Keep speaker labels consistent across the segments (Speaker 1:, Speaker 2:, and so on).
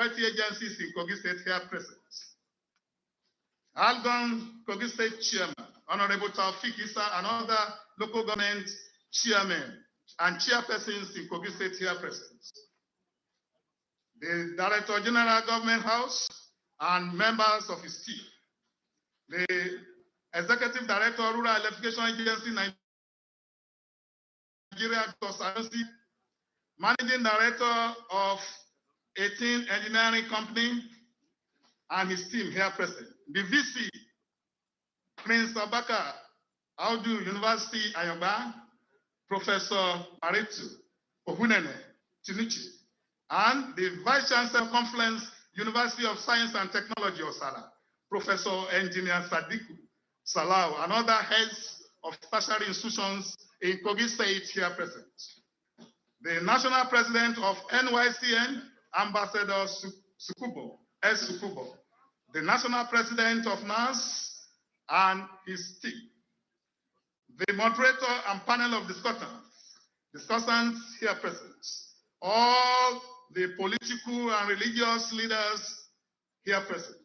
Speaker 1: agencies in Kogi State here present. Algon Kogi State Chairman, Honorable Taufik Issa, and other local government chairmen and chairpersons in Kogi State here present. The Director General Government House and members of his team. The Executive Director of Rural Electrification Agency, Nigeria, Managing Director of 18 Engineering Company and his team here present. The VC, Prince Abaka, Audu University, Ayaba, Professor Maritu Ohunene Tinuchi, and the Vice Chancellor Conference, University of Science and Technology, Osala, Professor Engineer Sadiku Salau, and other heads of tertiary institutions in Kogi State here present. The National President of NYCN, Ambassador Sukubo, S. Sukubo, the National President of NAS and his team, the moderator and panel of discussants here present, all the political and religious leaders here present,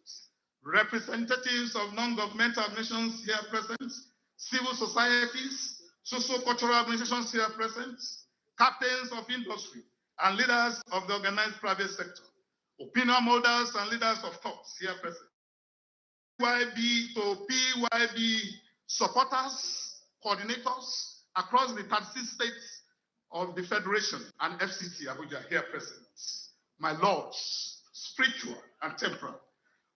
Speaker 1: representatives of non-governmental organizations here present, civil societies, socio-cultural organizations here present, captains of industry, and leaders of the organized private sector, opinion holders and leaders of thoughts here present, PYB supporters, coordinators across the 36 states of the Federation and FCT Abuja here present, my lords, spiritual and temporal,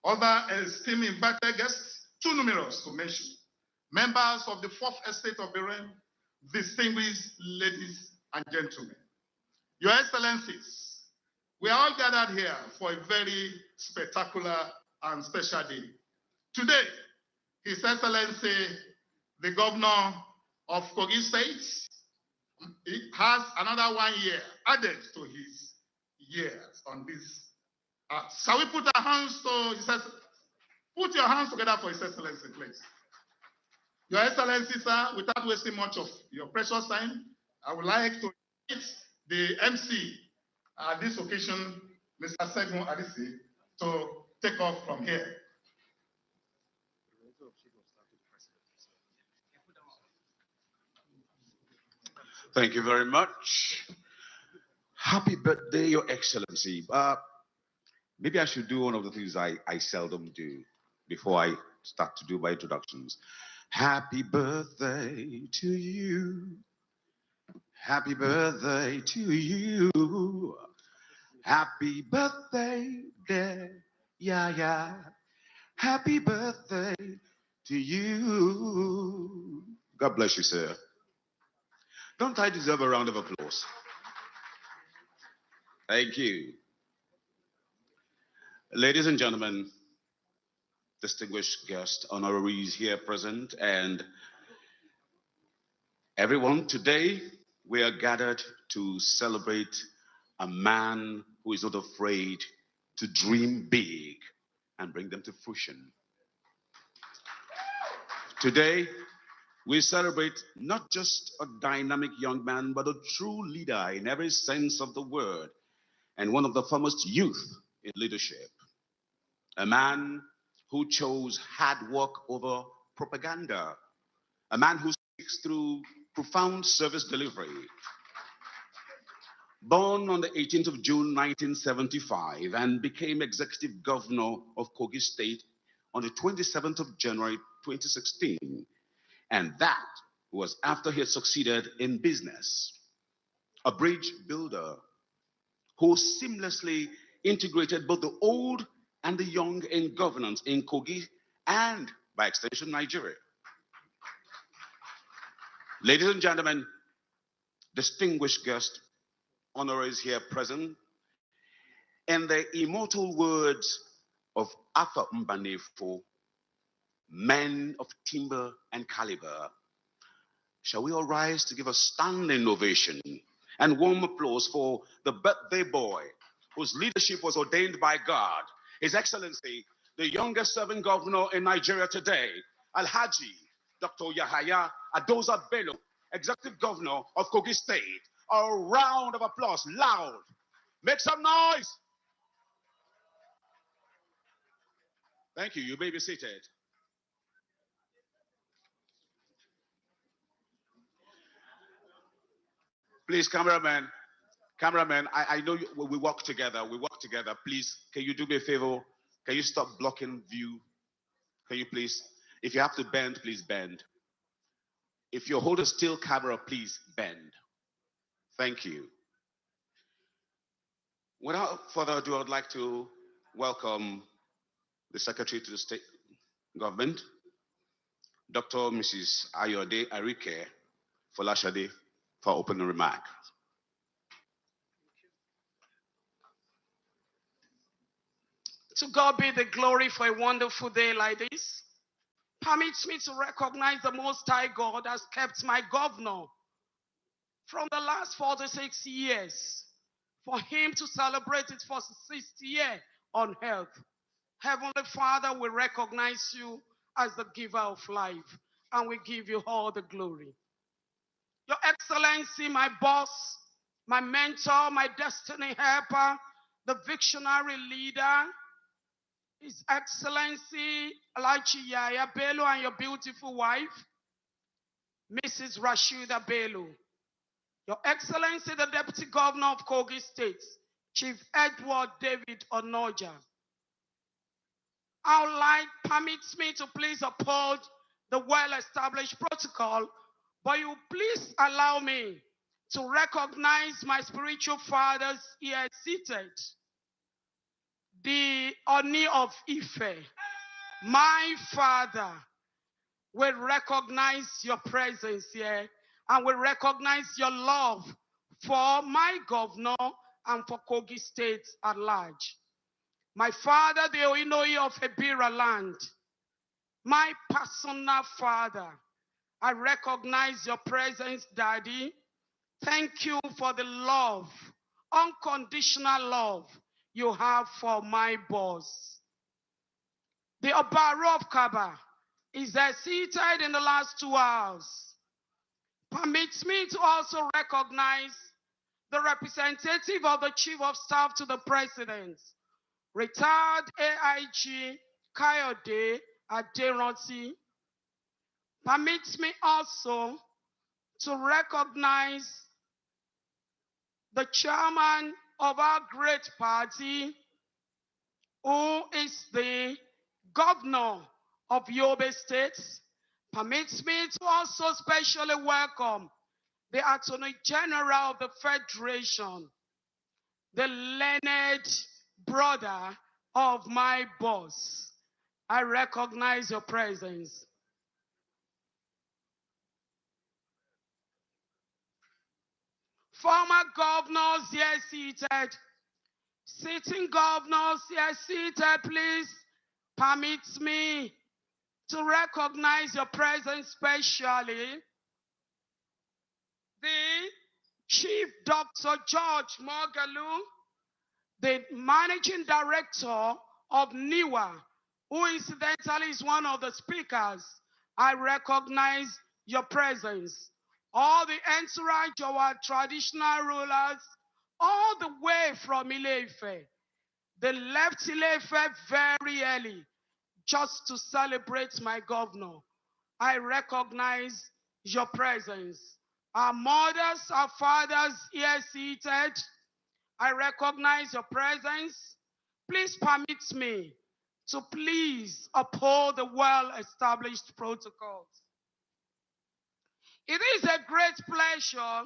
Speaker 1: other esteemed invited guests, too numerous to mention, members of the Fourth Estate of the Realm, distinguished ladies and gentlemen, Your Excellencies, we are all gathered here for a very spectacular and special day. Today, His Excellency, the Governor of Kogi State, has another 1 year added to his years on this. Shall we put our hands to His Excellency? Put your hands together for His Excellency, please. Your Excellency, sir, without wasting much of your precious time, I would like to invite the MC at this occasion, Mr. Segun Adisi, to take off from here.
Speaker 2: Thank you very much. Happy birthday, Your Excellency. Maybe I should do one of the things I seldom do before I start to do my introductions. Happy birthday to you. Happy birthday to you. Happy birthday, dear Yahaya. Happy birthday to you. God bless you, sir. Don't I deserve a round of applause? Thank you. Ladies and gentlemen, distinguished guests, honoraries here present, and everyone, today we are gathered to celebrate a man who is not afraid to dream big and bring them to fruition. Today, we celebrate not just a dynamic young man, but a true leader in every sense of the word, and one of the foremost youth in leadership. A man who chose hard work over propaganda. A man who speaks through profound service delivery. Born on the 18th of June, 1975, and became executive governor of Kogi State on the 27th of January, 2016. And that was after he had succeeded in business. A bridge builder who seamlessly integrated both the old and the young in governance in Kogi and, by extension, Nigeria. Ladies and gentlemen, distinguished guests, honorees here present, in the immortal words of Arthur Mbanefo, men of timber and caliber, shall we all rise to give a standing ovation and warm applause for the birthday boy whose leadership was ordained by God, His Excellency, the youngest serving governor in Nigeria today, Alhaji Dr. Yahaya Adoza Bello, executive governor of Kogi State. A round of applause, loud. Make some noise. Thank you. You may be seated. Please, cameraman, I know we work together. We work together. Please, can you do me a favor? Can you stop blocking view? Can you please? If you have to bend, please bend. If you hold a still camera, please bend. Thank you. Without further ado, I would like to welcome the Secretary to the State Government, Dr. Mrs. Ayode Arike Folashade, for opening remark.
Speaker 3: To God be the glory for a wonderful day like this. Permits me to recognize the Most High God has kept my governor from the last 46 years for him to celebrate it for 60th year on earth. Heavenly Father, we recognize you as the giver of life, and we give you all the glory. Your Excellency, my boss, my mentor, my destiny helper, the visionary leader, His Excellency Yahaya Bello, and your beautiful wife, Mrs. Rashida Bello. Your Excellency, the Deputy Governor of Kogi State, Chief Edward David Onoja. Our light permits me to please uphold the well-established protocol, but you please allow me to recognize my spiritual fathers here seated. The Oni of Ife, my father, will recognize your presence here, and will recognize your love for my governor and for Kogi State at large. My father, the Oinoi of Ebira land, my personal father, I recognize your presence, Daddy. Thank you for the love, unconditional love you have for my boss. The Obaro of Kaba is there seated in the last 2 hours. Permits me to also recognize the representative of the Chief of Staff to the President, retired AIG Kayode Aderanti. Permits me also to recognize the chairman of our great party, who is the governor of Yobe State. Permits me to also specially welcome the Attorney General of the Federation, the learned brother of my boss. I recognize your presence. Former governors here seated, sitting governors here seated, please permit me to recognize your presence, especially the Chief Dr. George Mogalu, the Managing Director of NIWA, who incidentally is one of the speakers. I recognize your presence. All the entourage of our traditional rulers, all the way from Ile-Ife. They left Ile-Ife very early just to celebrate my governor. I recognize your presence. Our mothers, our fathers here seated, I recognize your presence. Please permit me to please uphold the well-established protocols. It is a great pleasure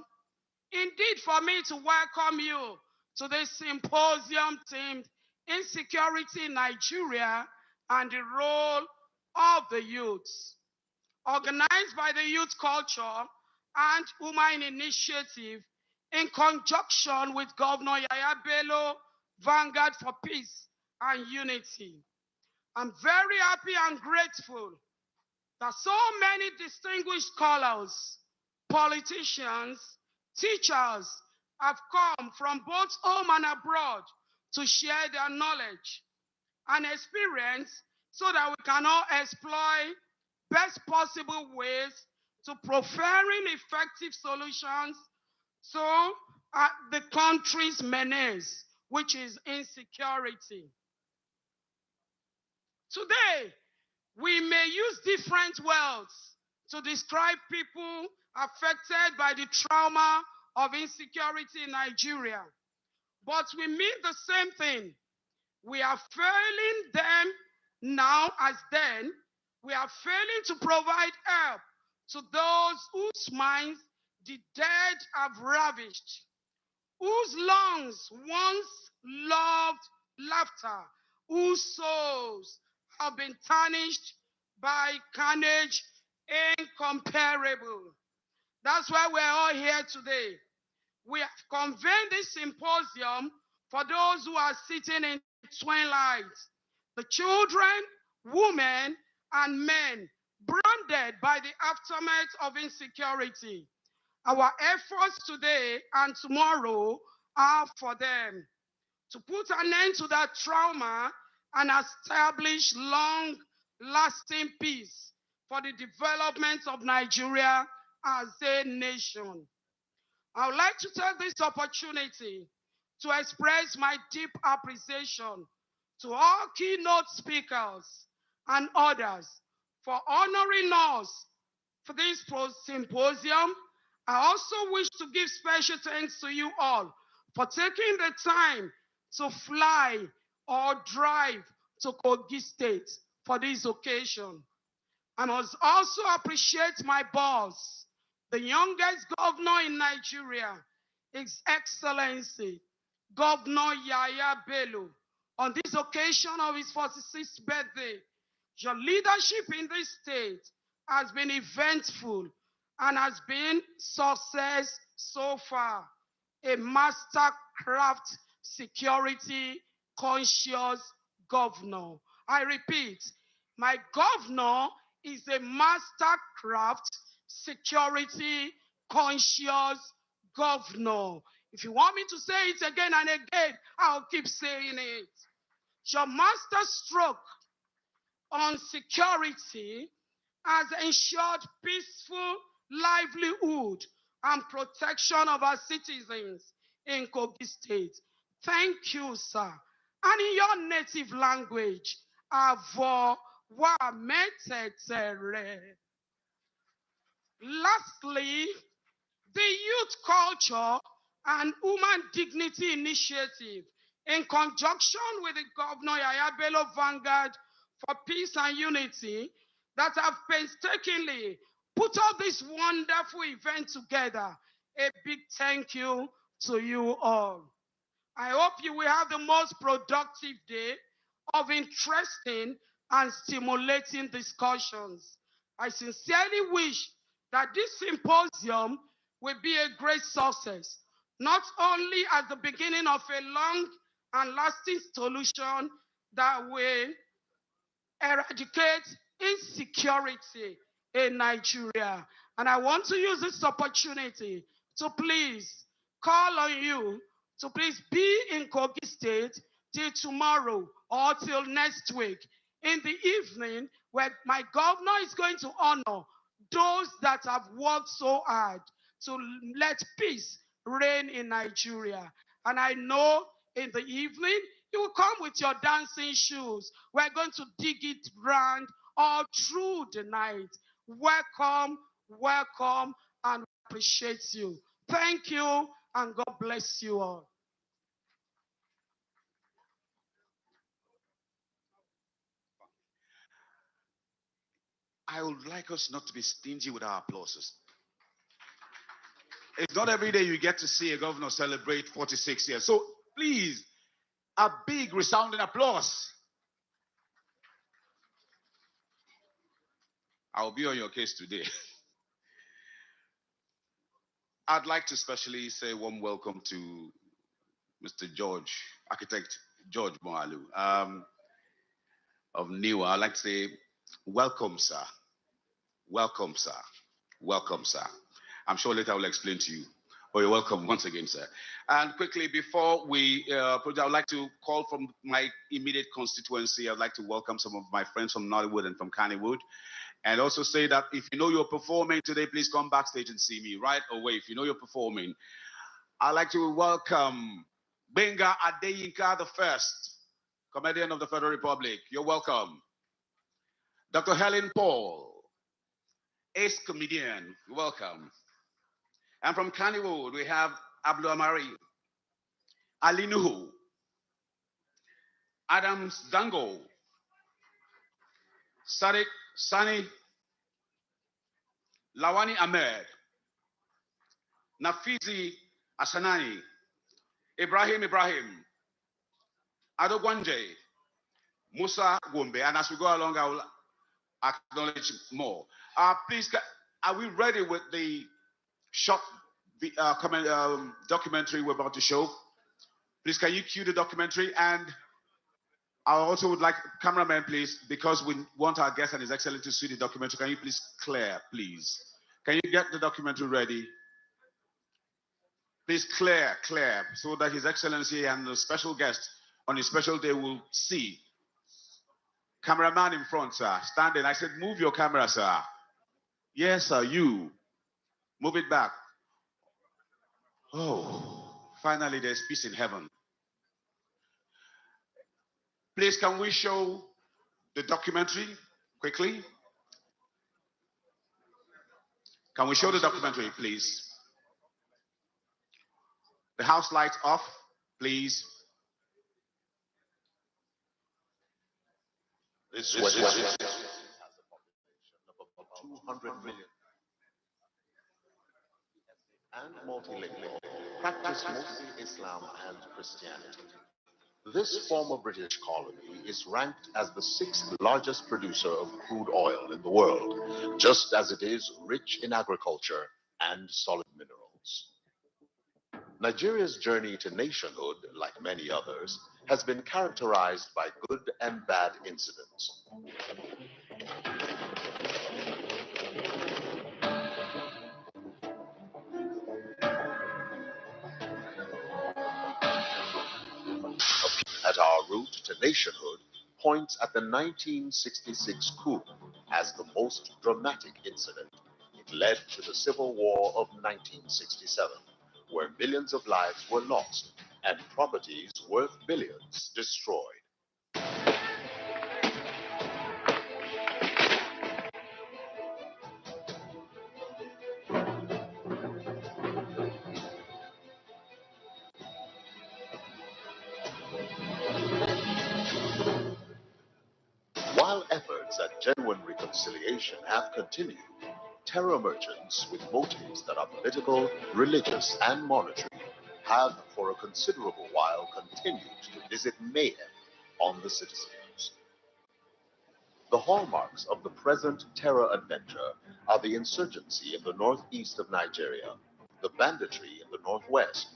Speaker 3: indeed for me to welcome you to this symposium themed Insecurity in Nigeria and the Role of the Youth, organized by the Youth Culture and Women Initiative in conjunction with Governor Yahaya Bello, Vanguard for Peace and Unity. I'm very happy and grateful that so many distinguished scholars, politicians, teachers have come from both home and abroad to share their knowledge and experience so that we can all exploit best possible ways to proffering effective solutions to the country's menace, which is insecurity. Today, we may use different words to describe people affected by the trauma of insecurity in Nigeria, but we mean the same thing. We are failing them now as then. We are failing to provide help to those whose minds the dead have ravished, whose lungs once loved laughter, whose souls have been tarnished by carnage incomparable. That's why we're all here today. We have convened this symposium for those who are sitting in twilight, the children, women, and men branded by the aftermath of insecurity. Our efforts today and tomorrow are for them to put an end to that trauma and establish long-lasting peace for the development of Nigeria as a nation. I would like to take this opportunity to express my deep appreciation to all keynote speakers and others for honoring us for this symposium. I also wish to give special thanks to you all for taking the time to fly or drive to Kogi State for this occasion. I must also appreciate my boss, the youngest governor in Nigeria, His Excellency, Governor Yahaya Bello, on this occasion of his 46th birthday. Your leadership in this state has been eventful and has been success so far. A mastercraft security conscious governor. I repeat, my governor is a mastercraft security conscious governor. If you want me to say it again and again, I'll keep saying it. Your master stroke on security has ensured peaceful livelihood and protection of our citizens in Kogi State. Thank you, sir. And in your native language, Avo wa metetere. Lastly, the Youth Culture and Human Dignity Initiative, in conjunction with the Governor Yahaya Bello Vanguard for Peace and Unity, that have painstakingly put all this wonderful event together. A big thank you to you all. I hope you will have the most productive day of interesting and stimulating discussions. I sincerely wish that this symposium will be a great success, not only as the beginning of a long and lasting solution that will eradicate insecurity in Nigeria. And I want to use this opportunity to please call on you to please be in Kogi State till tomorrow or till next week in the evening, where my governor is going to honor those that have worked so hard to let peace reign in Nigeria. And I know in the evening, you will come with your dancing shoes. We're going to dig it round all through the night. Welcome, welcome, and appreciate you. Thank you, and God bless you all.
Speaker 2: I would like us not to be stingy with our applauses. It's not every day you get to see a governor celebrate 46 years. So please, a big resounding applause. I'll be on your case today. I'd like to especially say warm welcome to Mr. George, Architect George Moalu of NIWA. I'd like to say welcome, sir. Welcome, sir. Welcome, sir. I'm sure later I will explain to you. But you're welcome once again, sir. And quickly, before we I would like to call from my immediate constituency. I'd like to welcome some of my friends from Nollywood and from Kannywood. And also say that if you know you're performing today, please come backstage and see me right away. If you know you're performing, I'd like to welcome Benga Adeyinka the First, comedian of the Federal Republic. You're welcome. Dr. Helen Paul, ace comedian, welcome. And from Kannywood, we have Abdul Amari, Ali Nuhu, Adams Dango, Sadiq Sani, Lawani Ahmed, Nafizi Asanani, Ibrahim, Adogwanje, Musa Gombe. And as we go along, I will acknowledge more. Please, are we ready with the short documentary we're about to show? Please, can you cue the documentary? And I also would like, cameraman, please, because we want our guest and His Excellency to see the documentary. Can you please clear, please? Can you get the documentary ready? Please clear, so that His Excellency and the special guest on his special day will see. Cameraman in front, sir, standing. I said, move your camera, sir. Yes, sir, you. Move it back. Oh, finally there's peace in heaven. Please, can we show the documentary quickly? Can we show the documentary, please? The house lights off, please.
Speaker 4: This West has a population of about 200 million and multilingual, practice mostly Islam and Christianity. This former British colony is ranked as the 6th largest producer of crude oil in the world, just as it is rich in agriculture and solid minerals. Nigeria's journey to nationhood, like many others, has been characterized by good and bad incidents. At our route to nationhood points at the 1966 coup as the most dramatic incident. It led to the Civil War of 1967, where millions of lives were lost and properties worth billions destroyed. While efforts at genuine reconciliation have continued, terror merchants with motives that are political, religious, and monetary have for a considerable while continued to visit mayhem on the citizens. The hallmarks of the present terror adventure are the insurgency in the northeast of Nigeria, the banditry in the northwest,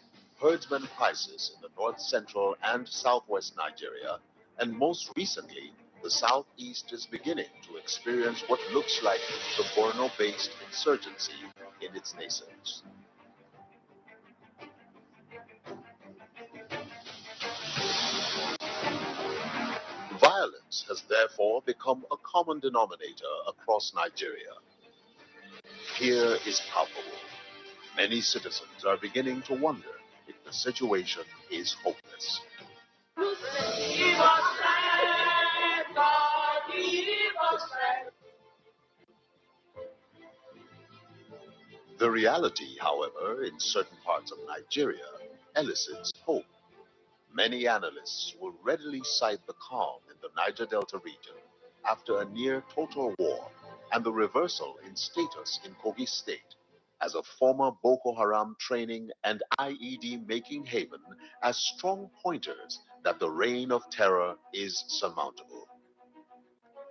Speaker 4: herdsman crisis in the north central and southwest Nigeria, and most recently, the southeast is beginning to experience what looks like the Borno-based insurgency in its nascence. Violence has therefore become a common denominator across Nigeria. Fear is palpable. Many citizens are beginning to wonder if the situation is hopeless. The reality, however, in certain parts of Nigeria elicits hope. Many analysts will readily cite the calm in the Niger Delta region after a near total war and the reversal in status in Kogi State as a former Boko Haram training and IED making haven as strong pointers that the reign of terror is surmountable.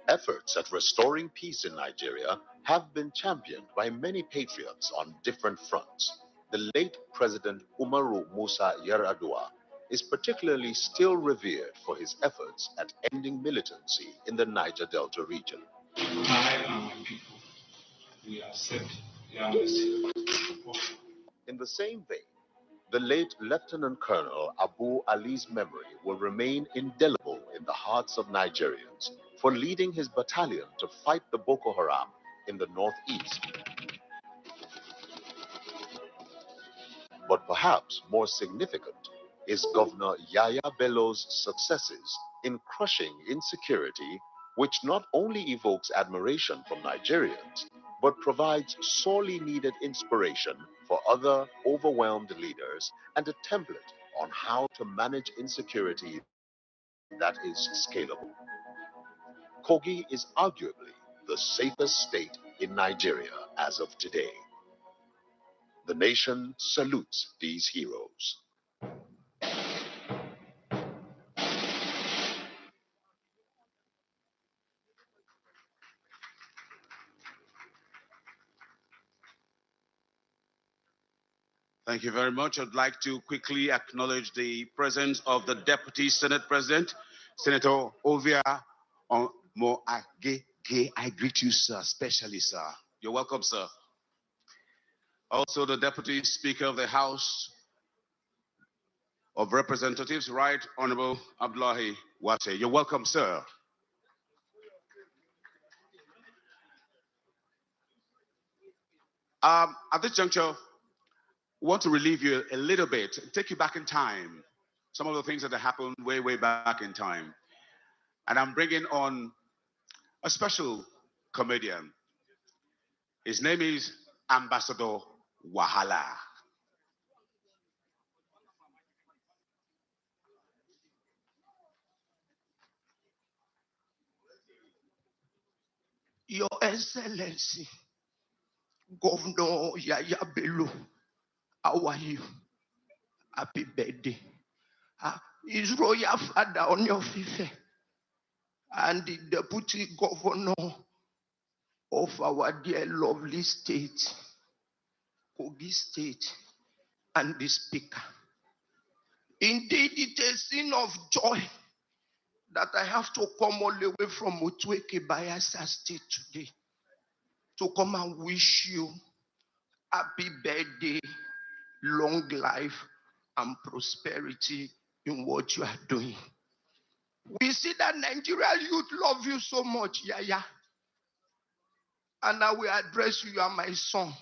Speaker 4: Efforts at restoring peace in Nigeria have been championed by many patriots on different fronts. The late President Umaru Musa Yar'Adua is particularly still revered for his efforts at ending militancy in the Niger Delta region.
Speaker 5: I and my people, we accept the amnesty.
Speaker 4: In the same vein, the late Lieutenant Colonel Abu Ali's memory will remain indelible in the hearts of Nigerians for leading his battalion to fight the Boko Haram in the northeast. But perhaps more significant is Governor Yahaya Bello's successes in crushing insecurity which not only evokes admiration from Nigerians, but provides sorely needed inspiration for other overwhelmed leaders and a template on how to manage insecurity that is scalable. Kogi is arguably the safest state in Nigeria as of today. The nation salutes these heroes.
Speaker 2: Thank you very much. I'd like to quickly acknowledge the presence of the Deputy Senate President, Senator Ovia Moagege. I greet you, sir, especially, sir. You're welcome, sir. Also, the Deputy Speaker of the House of Representatives, Right Honorable Abdullahi Wase. You're welcome, sir. At this juncture, want to relieve you a little bit, take you back in time. Some of the things that happened way, way back in time. And I'm bringing on a special comedian. His name is Ambassador Wahala.
Speaker 6: Your Excellency, Governor Yahaya Bello, how are you? Happy birthday. His Royal Father on your Fife and the Deputy Governor of our dear lovely state, Kogi State, and the Speaker. Indeed, it is a scene of joy that I have to come all the way from Otueke, Bayelsa State today to come and wish you happy birthday, long life, and prosperity in what you are doing. We see that Nigerian youth love you so much, Yahaya. And I will address you, you are my son.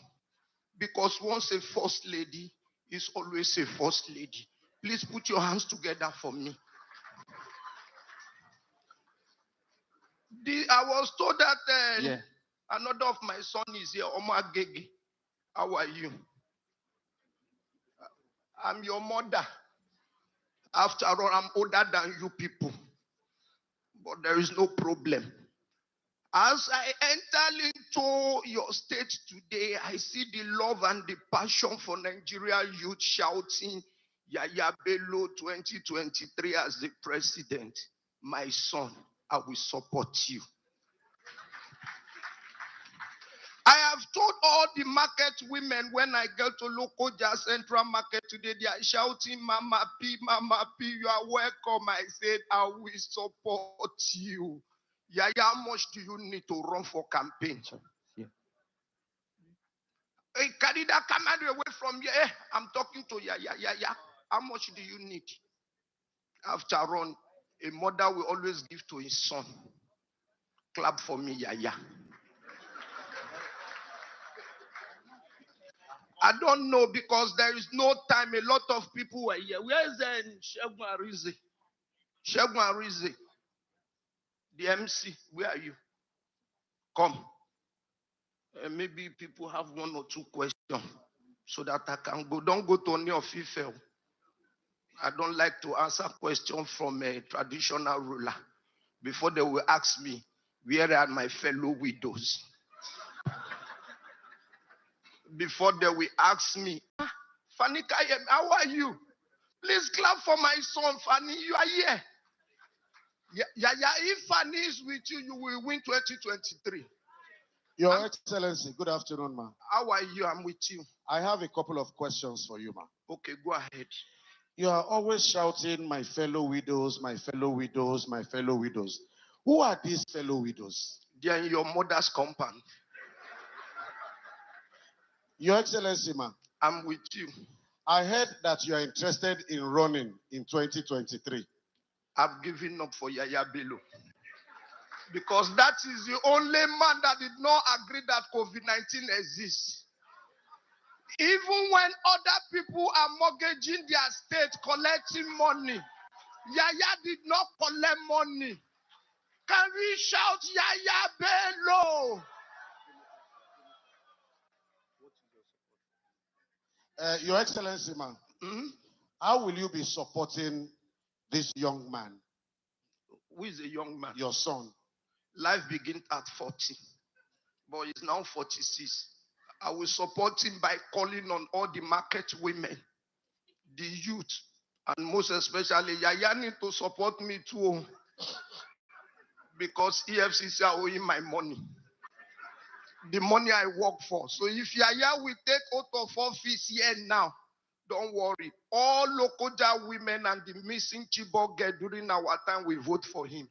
Speaker 6: Because once a first lady is always a first lady. Please put your hands together for me. I was told that another of my son is here, Omar Gege. How are you? I'm your mother. After all, I'm older than you people. But there is no problem. As I enter into your state today, I see the love and the passion for Nigerian youth shouting, Yahaya Bello 2023 as the president. My son, I will support you. I have told all the market women when I get to local jazz central market today, they are shouting, Mama P, you are welcome. I said, I will support you. Yahaya, how much do you need to run for campaign? Yeah. Hey, carry that camera away from here. I'm talking to Yahaya. How much do you need? After all, a mother will always give to his son. Clap for me, Yahaya. I don't know because there is no time. A lot of people were here. Where is Shegun Arize? Shegun Arize, the MC, where are you? Come. Maybe people have one or two questions so that I can go. Don't go to any of Ife. I don't like to answer questions from a traditional ruler before they will ask me, where are my fellow widows? Before they will ask me, Fanny Kayem, how are you? Please clap for my son, Fanny. You are here. Yeah. If Fanny is with you, you will win 2023.
Speaker 7: Your Excellency, good afternoon, ma.
Speaker 6: How are you? I'm with you.
Speaker 7: I have a couple of questions for you, ma.
Speaker 6: Okay, go ahead.
Speaker 7: You are always shouting, my fellow widows, my fellow widows, my fellow widows. Who are these fellow widows?
Speaker 6: They are in your mother's compound.
Speaker 7: Your Excellency, ma.
Speaker 6: I'm with you.
Speaker 7: I heard that you are interested in running in 2023.
Speaker 6: I've given up for Yahaya Bello. Because that is the only man that did not agree that COVID-19 exists. Even when other people are mortgaging their state, collecting money, Yahaya did not collect money. Can we shout Yahaya Bello?
Speaker 7: Your Excellency, man, how will you be supporting this young man,
Speaker 6: Who is a young man?
Speaker 7: your son?
Speaker 6: Life begins at 40, but he's now 46. I will support him by calling on all the market women, the youth, and most especially Yahaya need to support me too, because EFCC are owing my money. The money I work for. So if Yahaya will take out of office here now, don't worry. All Lokoja women and the missing Chibok girl during our time will vote for him.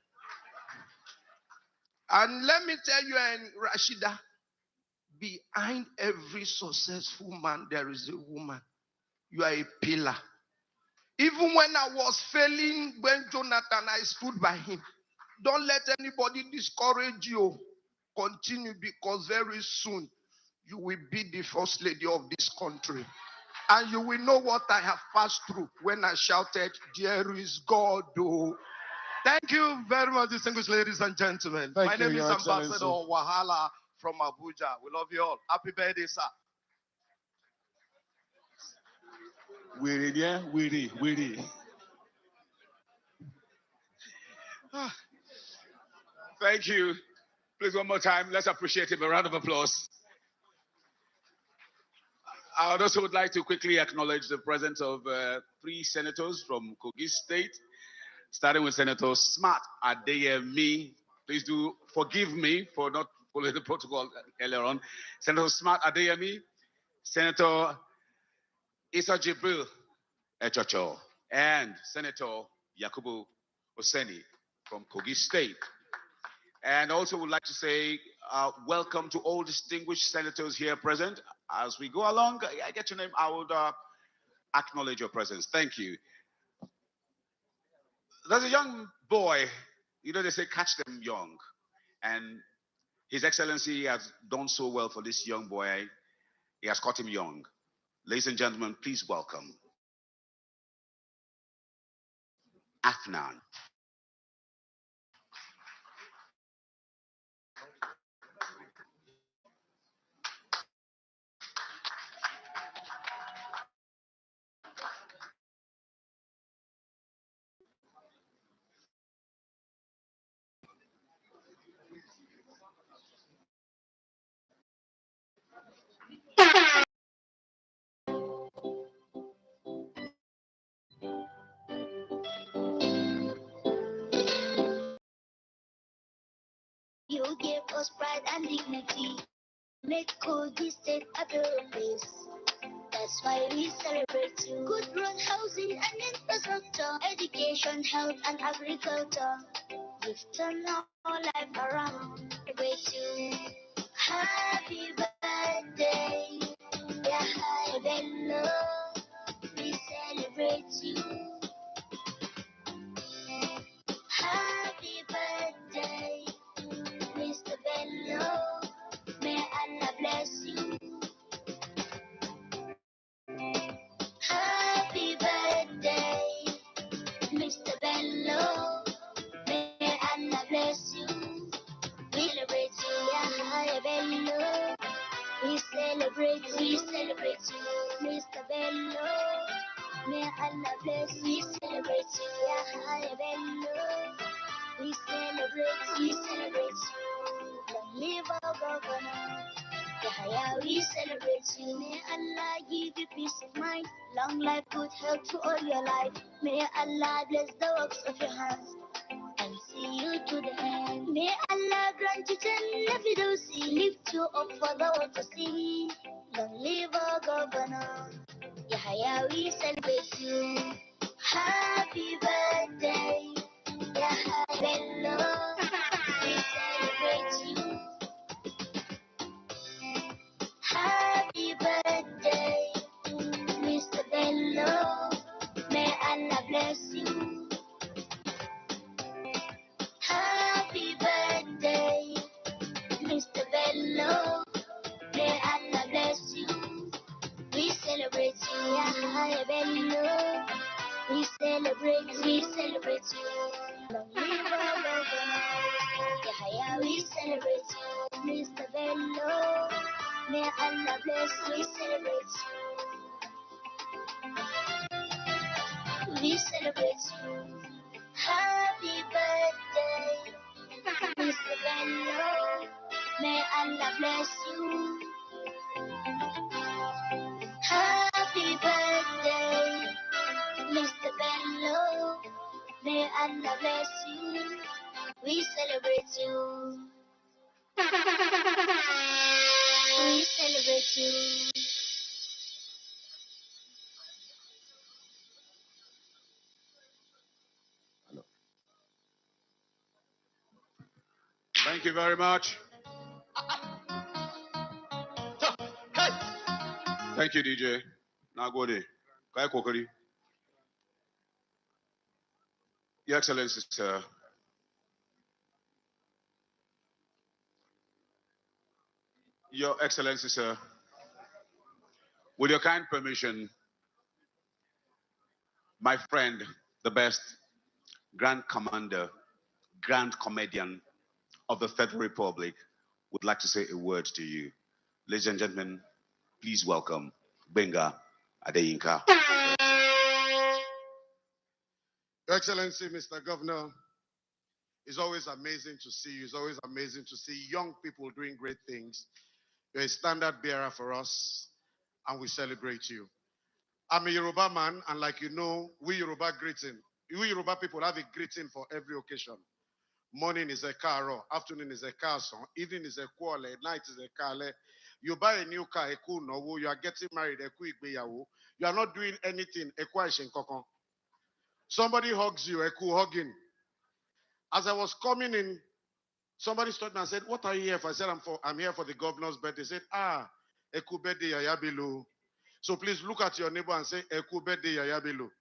Speaker 6: And let me tell you, and Rashida, behind every successful man, there is a woman. You are a pillar. Even when I was failing, when Jonathan, I stood by him. Don't let anybody discourage you. Continue, because very soon you will be the first lady of this country. And you will know what I have passed through when I shouted, "There is God." Oh. Thank you very much, distinguished ladies and gentlemen. My name is Ambassador Wahala from Abuja. We love you all. Happy birthday, sir.
Speaker 2: Weary. Thank you. Please, one more time, let's appreciate him. A round of applause. I also would like to quickly acknowledge the presence of 3 senators from Kogi State, starting with Senator Smart Adeyemi. Please do forgive me for not following the protocol earlier on. Senator Smart Adeyemi, Senator Issa Jibril Echocho, and Senator Yakubu Oseni from Kogi State. And also would like to say welcome to all distinguished senators here present. As we go along, I get your name, I would acknowledge your presence. Thank you. There's a young boy, they say catch them young. And His Excellency has done so well for this young boy. He has caught him young. Ladies and gentlemen, please welcome Afnan.
Speaker 8: You give us pride and dignity. Make Kogi State a better place. That's why we celebrate you. Good road, housing and infrastructure, education, health and agriculture. You've turned our life around. Celebrate you. Happy birthday, Yahaya Bello. We celebrate you. Happy birthday, Mr. Bello. May Allah bless you. Happy birthday, Mr. Bello. May Allah bless you. We celebrate you, Yahaya Bello. We celebrate you, Mr. Bello. May Allah bless you. We celebrate you, Yahaya Bello. We celebrate you. Long live our governor. Yahaya, we celebrate you. May Allah give you peace of mind, long life, good health to all your life. May Allah bless the works of your hands and see you to the end. May Allah grant you Jannah Fidawsi, lift you up for the world to see. Long live our governor. Yahaya, we celebrate you. Happy birthday, Yahaya Bello. We celebrate you. Happy birthday, Mr. Bello. May Allah bless you. Happy birthday, Mr. Bello. May Allah bless you. We celebrate you, Yahaya Bello. We celebrate you. Long live our Allah bless you. We celebrate you. We celebrate you. Happy birthday, Mr. Bello. May Allah bless you. Happy birthday, Mr. Bello. May Allah bless you. We celebrate you. We celebrate you.
Speaker 2: Thank you very much. Thank you, DJ. Now go there. Kai Kokori. Your Excellency, sir. Your Excellency, sir. With your kind permission, my friend, the best Grand Commander, Grand Comedian of the Federal Republic, would like to say a word to you. Ladies and gentlemen, please welcome Benga Adeyinka.
Speaker 7: Your Excellency, Mr. Governor, it's always amazing to see you. It's always amazing to see young people doing great things. You're a standard bearer for us, and we celebrate you. I'm a Yoruba man, and like you know, we Yoruba people have a greeting for every occasion. Morning is a karo, afternoon is a kason, evening is a kwale, night is a kale. You buy a new car, eku nowo. You are getting married, eku igbeyawo. You are not doing anything, eku aishinkokon. Somebody hugs you, eku hugging. As I was coming in, somebody stopped me and said, "What are you here for?" I said, I'm here for the governor's birthday. They said, eku birthday Yahaya Bello. So please look at your neighbor and say, eku birthday Yahaya Bello.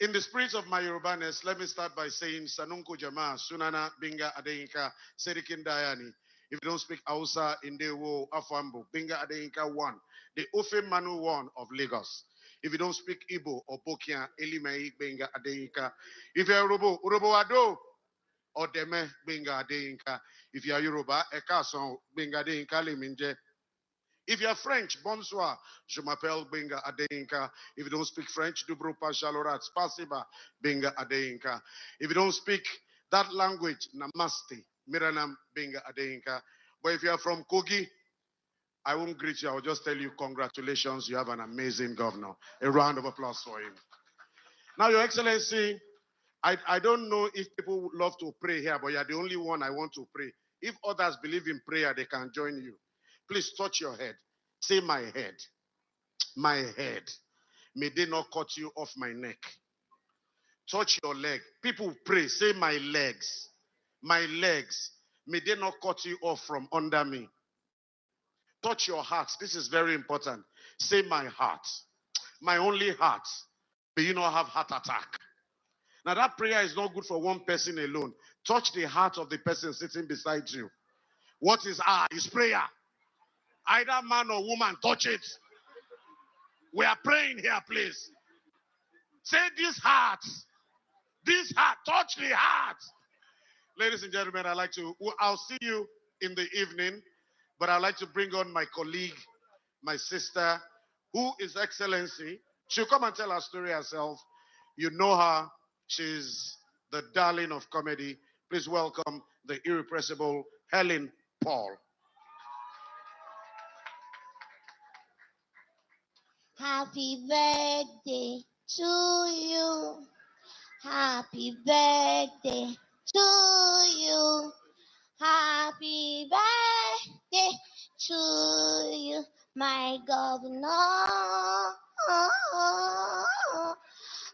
Speaker 7: In the spirit of my Yorubaness, let me start by saying Sanunko Jama, Sunana Binga Adeyinka, Serikin Dayani. If you don't speak Hausa, Indewo, Afambo, Binga Adeyinka 1, the Ofe Manu 1 of Lagos. If you don't speak Igbo or Bokian, Elimei Binga Adeyinka. If you're Urobo, Urobo Ado, or Deme Binga Adeyinka. If you're Yoruba, Ekason Binga Adeyinka Liminje. If you're French, bonsoir, je m'appelle Benga Adeyinka. If you don't speak French, Dubro Pachalorat, Spasiba, Benga Adeyinka. If you don't speak that language, Namaste, Miranam, Benga Adeyinka. But if you're from Kogi, I won't greet you. I will just tell you, congratulations, you have an amazing governor. A round of applause for him. Now, Your Excellency, I don't know if people would love to pray here, but you're the only one I want to pray. If others believe in prayer, they can join you. Please touch your head. Say, my head. My head. May they not cut you off my neck. Touch your leg. People pray. Say, my legs. My legs. May they not cut you off from under me. Touch your heart. This is very important. Say, my heart. My only heart. May you not have heart attack. Now, that prayer is not good for one person alone. Touch the heart of the person sitting beside you. What is is prayer. Either man or woman, touch it. We are praying here, please. Say this heart, touch the heart. Ladies and gentlemen, I'll see you in the evening, but I'd like to bring on my colleague, my sister, who is Excellency. She'll come and tell her story herself. You know her. She's the darling of comedy. Please welcome the irrepressible Helen Paul.
Speaker 8: Happy birthday to you. Happy birthday to you. Happy birthday to you, my governor.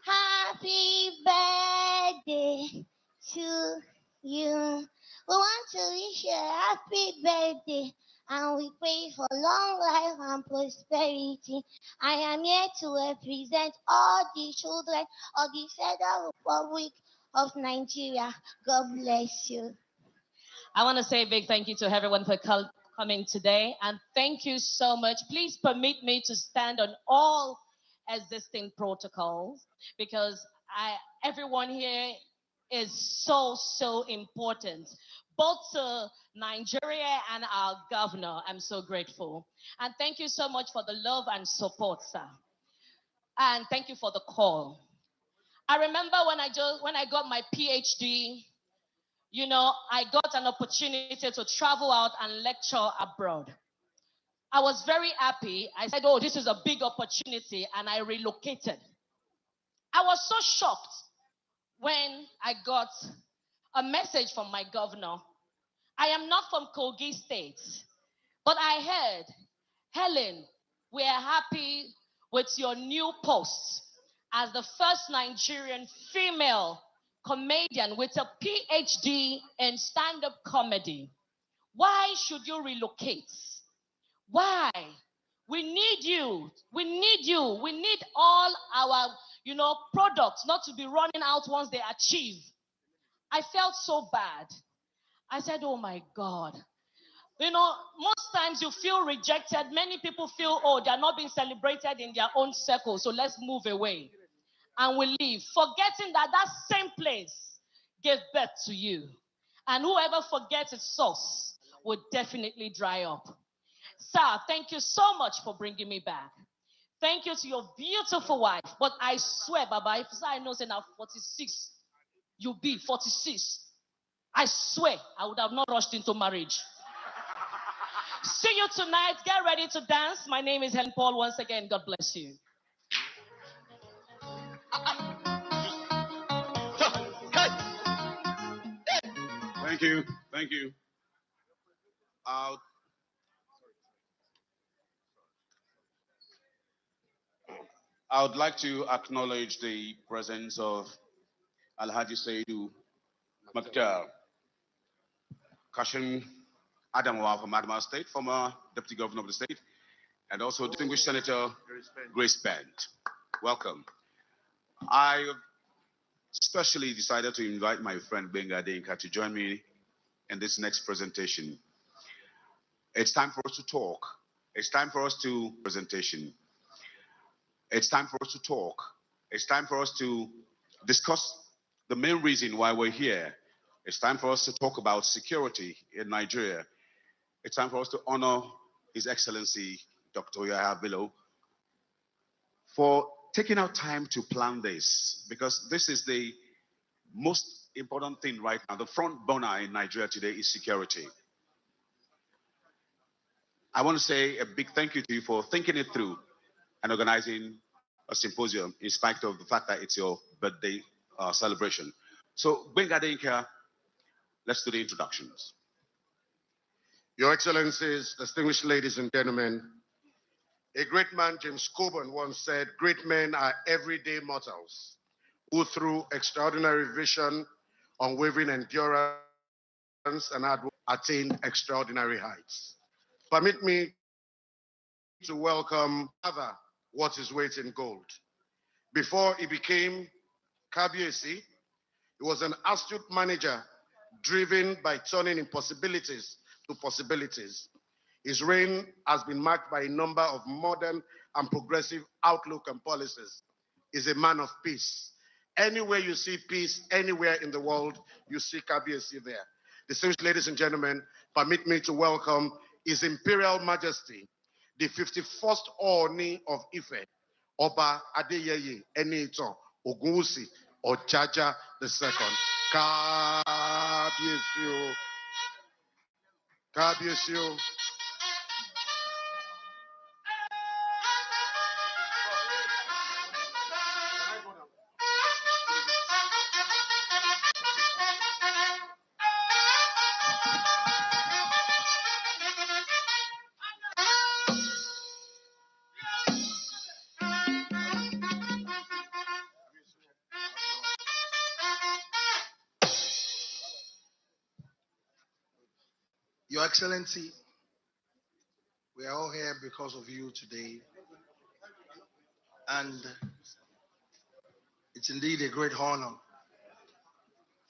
Speaker 8: Happy birthday to you. We want to wish you a happy birthday, and we pray for long life and prosperity. I am here to represent all the children of the Federal Republic of Nigeria. God bless you.
Speaker 9: I want to say a big thank you to everyone for coming today, and thank you so much. Please permit me to stand on all existing protocols, because everyone here is so, so important, both to Nigeria and our governor. I'm so grateful. And thank you so much for the love and support, sir. And thank you for the call. I remember when I got my PhD, you know, I got an opportunity to travel out and lecture abroad. I was very happy. I said, oh, this is a big opportunity, and I relocated. I was so shocked when I got a message from my governor. I am not from Kogi State, but I heard, Helen, we are happy with your new post as the first Nigerian female comedian with a PhD in stand-up comedy. Why should you relocate? Why? We need you. We need you. We need all our, products not to be running out once they achieve. I felt so bad. I said, oh my God. Most times you feel rejected. Many people feel, oh, they're not being celebrated in their own circle, so let's move away. And we leave, forgetting that that same place gave birth to you. And whoever forgets its source will definitely dry up. Sir, thank you so much for bringing me back. Thank you to your beautiful wife. But I swear, Baba, if I know say now 46, you be 46. I swear I would have not rushed into marriage. See you tonight. Get ready to dance. My name is Helen Paul. Once again, God bless you.
Speaker 2: Thank you. Thank you. I would like to acknowledge the presence of Alhaji Saidu Maktar, Kashin Adamawa from Adamawa State, former Deputy Governor of the state, and also distinguished Senator Grace Bent. Welcome. I specially decided to invite my friend Benga Denka to join me in this next presentation. It's time for us to talk. It's time for us to presentation. It's time for us to talk. It's time for us to discuss the main reason why we're here. It's time for us to talk about security in Nigeria. It's time for us to honor His Excellency, Dr. Yahaya Bello, for taking out time to plan this, because this is the most important thing right now. The front burner in Nigeria today is security. I want to say a big thank you to you for thinking it through and organizing a symposium in spite of the fact that it's your birthday celebration. So, Benga Denka, let's do the introductions.
Speaker 7: Your Excellencies, distinguished ladies and gentlemen, a great man, James Coburn, once said, great men are everyday mortals who through extraordinary vision, unwavering endurance, and hard work attained extraordinary heights. Permit me to welcome Father what is weight in gold. Before he became Kabiesi, he was an astute manager driven by turning impossibilities to possibilities. His reign has been marked by a number of modern and progressive outlook and policies. He's a man of peace. Anywhere you see peace, anywhere in the world, you see Kabiesi there. Distinguished ladies and gentlemen, permit me to welcome His Imperial Majesty, the 51st Oni of Ife, Oba Adeyeye Enito Ogunwusi Ojaja II. Kabiesi. Kabiesi.
Speaker 10: Your Excellency, we are all here because of you today. And it's indeed a great honor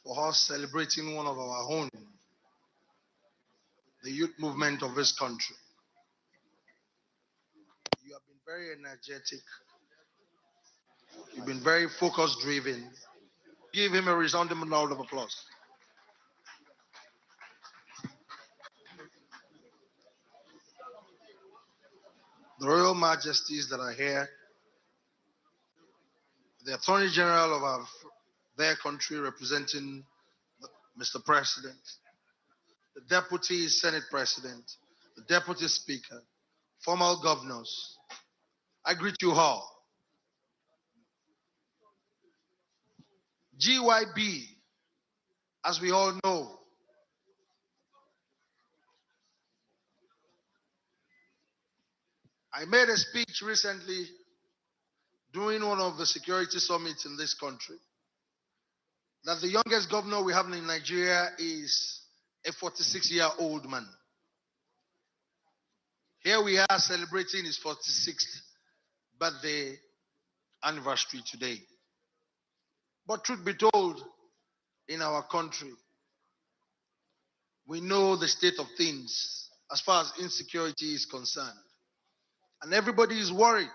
Speaker 10: for us celebrating one of our own, the youth movement of this country. You have been very energetic. You've been very focus driven. Give him a resounding round of applause. The Royal Majesties that are here, the Attorney General of their country representing Mr. President, the Deputy Senate President, the Deputy Speaker, formal governors, I greet you all. GYB, as we all know, I made a speech recently during one of the security summits in this country that the youngest governor we have in Nigeria is a 46-year-old man. Here we are celebrating his 46th birthday anniversary today. But truth be told, in our country, we know the state of things as far as insecurity is concerned. And everybody is worried.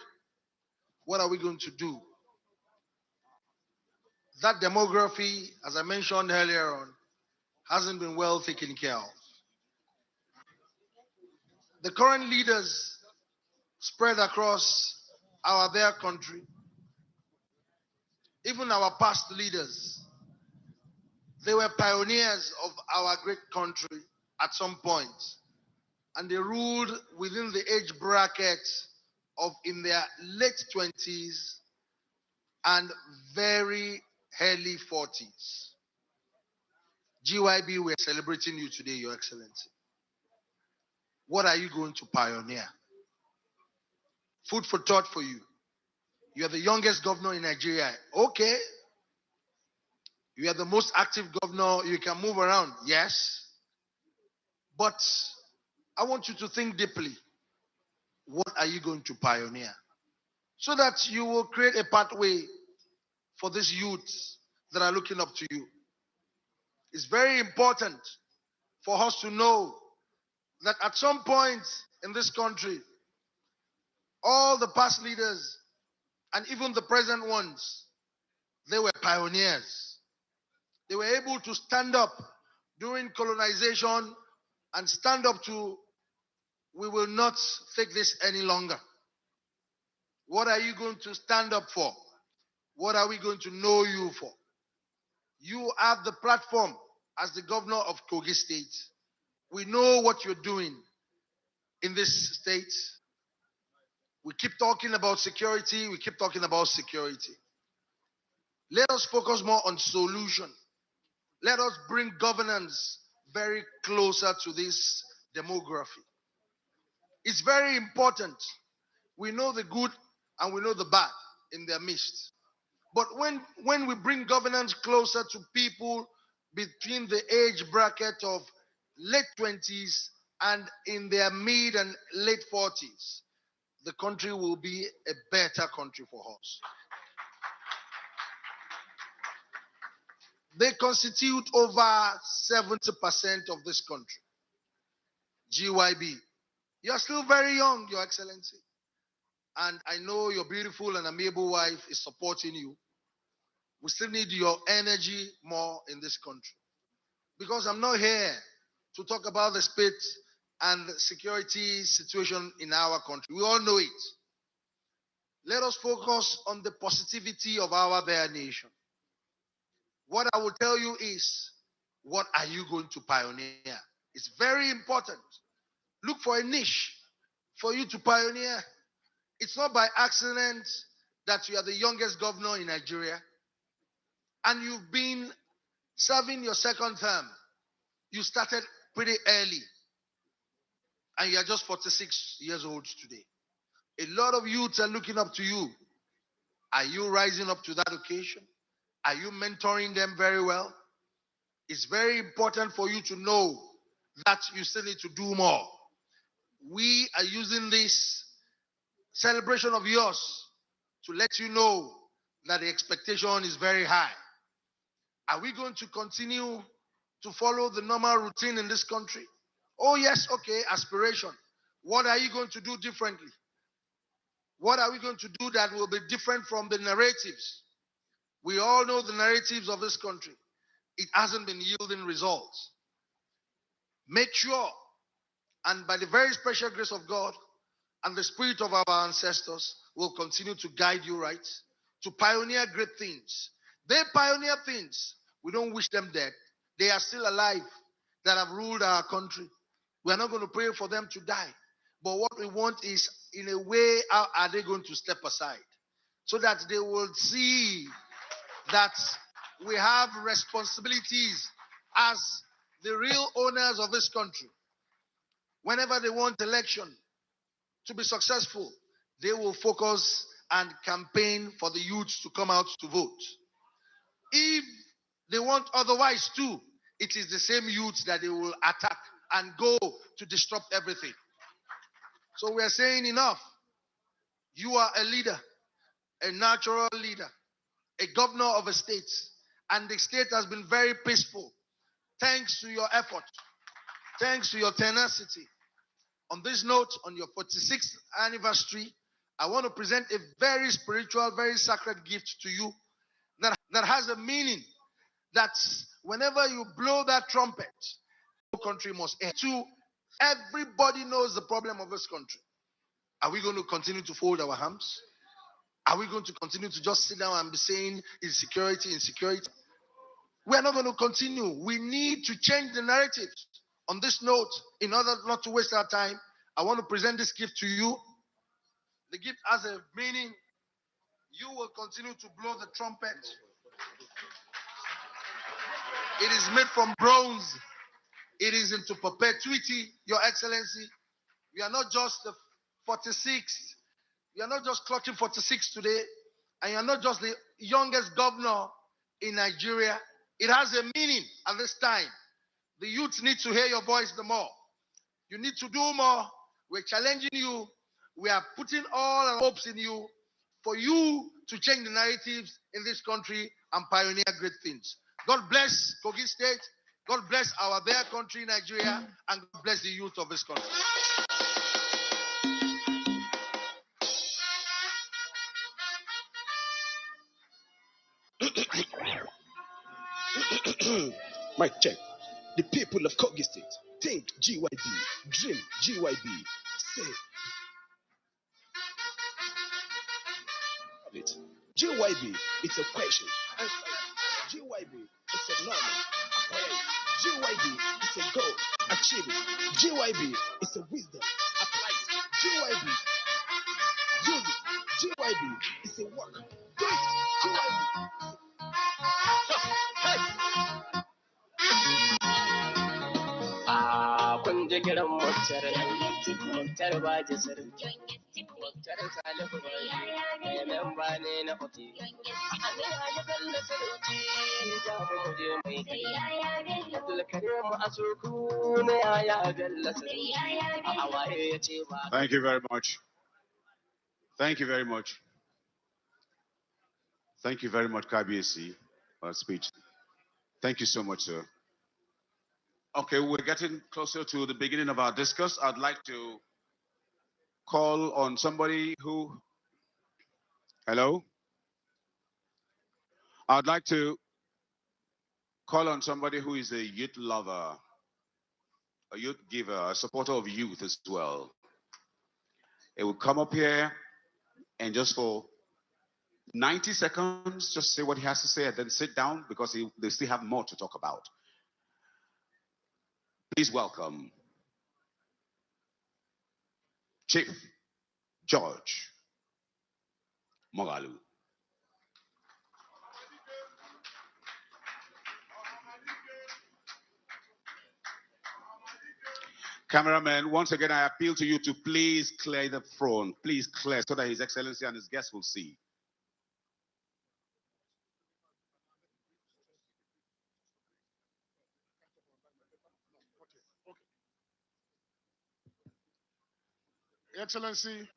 Speaker 10: What are we going to do? That demography, as I mentioned earlier on, hasn't been well taken care of. The current leaders spread across their country, even our past leaders, they were pioneers of our great country at some point. And they ruled within the age bracket of in their late 20s and very early 40s. GYB, we're celebrating you today, Your Excellency. What are you going to pioneer? Food for thought for you. You are the youngest governor in Nigeria. Okay. You are the most active governor. You can move around. Yes. But I want you to think deeply. What are you going to pioneer? So that you will create a pathway for these youths that are looking up to you. It's very important for us to know that at some point in this country, all the past leaders and even the present ones, they were pioneers. They were able to stand up during colonization and stand up to, we will not take this any longer. What are you going to stand up for? What are we going to know you for? You have the platform as the governor of Kogi State. We know what you're doing in this state. We keep talking about security. We keep talking about security. Let us focus more on solution. Let us bring governance very closer to this demography. It's very important. We know the good and we know the bad in their midst. But when we bring governance closer to people between the age bracket of late 20s and in their mid and late 40s, the country will be a better country for us. They constitute over 70% of this country. GYB. You're still very young, Your Excellency. And I know your beautiful and amiable wife is supporting you. We still need your energy more in this country. Because I'm not here to talk about the state and the security situation in our country. We all know it. Let us focus on the positivity of our dear nation. What I will tell you is, what are you going to pioneer? It's very important. Look for a niche for you to pioneer. It's not by accident that you are the youngest governor in Nigeria and you've been serving your second term. You started pretty early and you are just 46 years old today. A lot of youths are looking up to you. Are you rising up to that occasion? Are you mentoring them very well? It's very important for you to know that you still need to do more. We are using this celebration of yours to let you know that the expectation is very high. Are we going to continue to follow the normal routine in this country? Oh yes, okay, aspiration. What are you going to do differently? What are we going to do that will be different from the narratives We all know the narratives of this country. It hasn't been yielding results. Make sure, and by the very special grace of God and the spirit of our ancestors, will continue to guide you right, to pioneer great things. They pioneer things. We don't wish them dead. They are still alive that have ruled our country. We are not going to pray for them to die. But what we want is, in a way, how are they going to step aside? So that they will see that we have responsibilities as the real owners of this country. Whenever they want election to be successful, they will focus and campaign for the youths to come out to vote. If they want otherwise too, it is the same youths that they will attack and go to disrupt everything. So we are saying enough. You are a leader, a natural leader, a governor of a state, and the state has been very peaceful thanks to your effort, thanks to your tenacity. On this note, on your 46th anniversary, I want to present a very spiritual, very sacred gift to you that has a meaning that whenever you blow that trumpet, the country must end. To everybody knows the problem of this country. Are we going to continue to fold our arms? Are we going to continue to just sit down and be saying insecurity, insecurity? We are not going to continue. We need to change the narrative. On this note, in order not to waste our time, I want to present this gift to you. The gift has a meaning. You will continue to blow the trumpet. It is made from bronze. It is into perpetuity, Your Excellency. We are not just the 46th. We are not just clutching 46 today. And you are not just the youngest governor in Nigeria. It has a meaning at this time. The youth need to hear your voice the more. You need to do more. We're challenging you. We are putting all our hopes in you for you to change the narratives in this country and pioneer great things. God bless Kogi State. God bless our dear country, Nigeria, and God bless the youth of this country.
Speaker 2: Mike check. The people of Kogi State think GYB, dream GYB, say it. GYB, it's a question. GYB, it's a knowledge. GYB, it's a goal. Achieve it. GYB, it's a wisdom. Apply it. GYB, use it. GYB, it's a work. Do it. GYB.
Speaker 11: Kun ji kiran mutar ba jisir mutar salihu ne memba ne na kwati amin hajjabin da sarauci jamu muje mai kai abdulkarim asuku ne ya galla sarauci a hawaye ya ce ba.
Speaker 2: Thank you very much. Thank you very much. Thank you very much, KBSC, for that speech. Thank you so much, sir. Okay, we're getting closer to the beginning of our discourse. I'd like to call on somebody who... Hello? I'd like to call on somebody who is a youth lover, a youth giver, a supporter of youth as well. It will come up here and just for 90 seconds, just say what he has to say and then sit down because they still have more to talk about. Please welcome Chief George Mogalu. Cameraman, once again, I appeal to you to please clear the front. Please clear so that His Excellency and his guests will see.
Speaker 1: Excellency,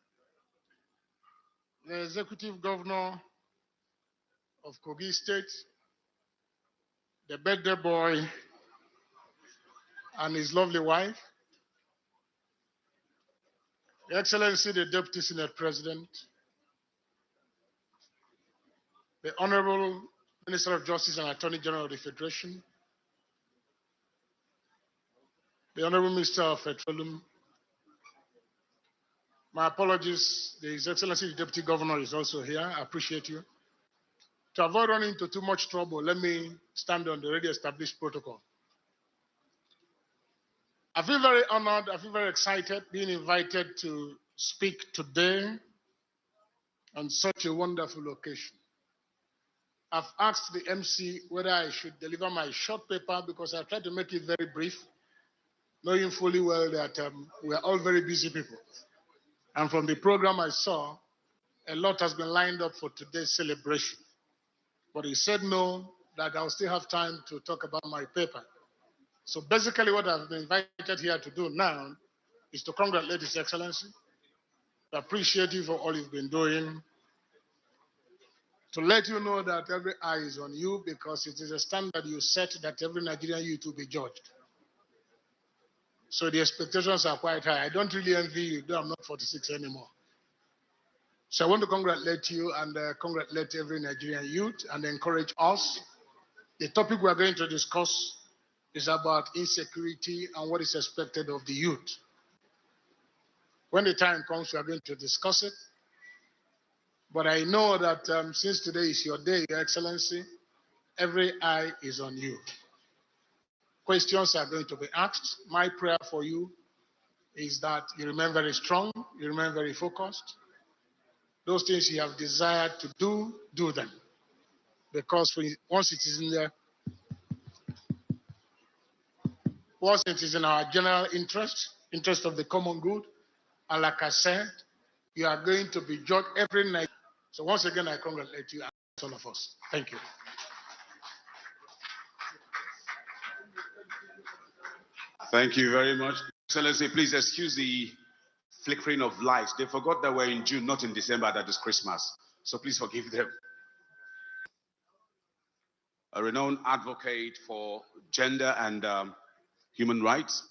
Speaker 1: the Executive Governor of Kogi State, the birthday boy, and his lovely wife, Your Excellency, the Deputy Senate President, the Honorable Minister of Justice and Attorney General of the Federation, the Honorable Minister of Petroleum. My apologies, His Excellency the Deputy Governor is also here. I appreciate you. To avoid running into too much trouble, let me stand on the already established protocol. I feel very honored, I feel very excited being invited to speak today on such a wonderful occasion. I've asked the MC whether I should deliver my short paper because I tried to make it very brief, knowing fully well that we are all very busy people. And from the program I saw, a lot has been lined up for today's celebration. But he said no, that I'll still have time to talk about my paper. So basically what I've been invited here to do now is to congratulate His Excellency, to appreciate you for all you've been doing, to let you know that every eye is on you because it is a standard you set that every Nigerian youth will be judged. So the expectations are quite high. I don't really envy you, though I'm not 46 anymore. So I want to congratulate you and congratulate every Nigerian youth and encourage us. The topic we are going to discuss is about insecurity and what is expected of the youth. When the time comes, we are going to discuss it. But I know that since today is your day, Your Excellency, every eye is on you. Questions are going to be asked. My prayer for you is that you remain very strong, you remain very focused. Those things you have desired to do, do them. Because once it is in there, once it is in our general interest of the common good, and like I said, you are going to be judged every night. So once again, I congratulate you and all of us. Thank you.
Speaker 2: Thank you very much. Excellency, please excuse the flickering of lights. They forgot that we're in June, not in December, that is Christmas. So please forgive them. A renowned advocate for gender and human rights.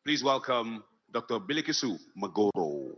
Speaker 2: Please welcome Dr. Bilikisu Magoro.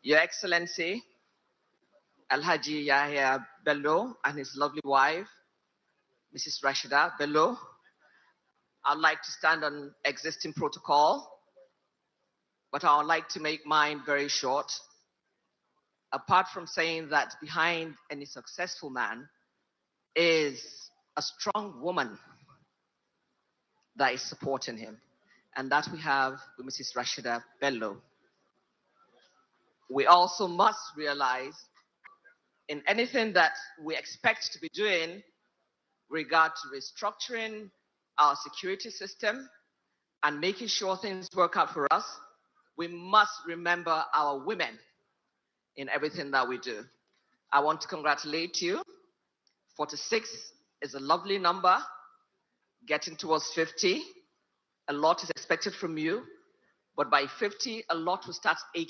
Speaker 12: Your Excellency, Alhaji Yahaya Bello and his lovely wife, Mrs. Rashida Bello, I'd like to stand on existing protocol, but I would like to make mine very short. Apart from saying that behind any successful man is a strong woman that is supporting him, and that we have with Mrs. Rashida Bello. We also must realize in anything that we expect to be doing regard to restructuring our security system and making sure things work out for us, we must remember our women in everything that we do. I want to congratulate you. 46 is a lovely number, getting towards 50. A lot is expected from you, but by 50, a lot will start aching.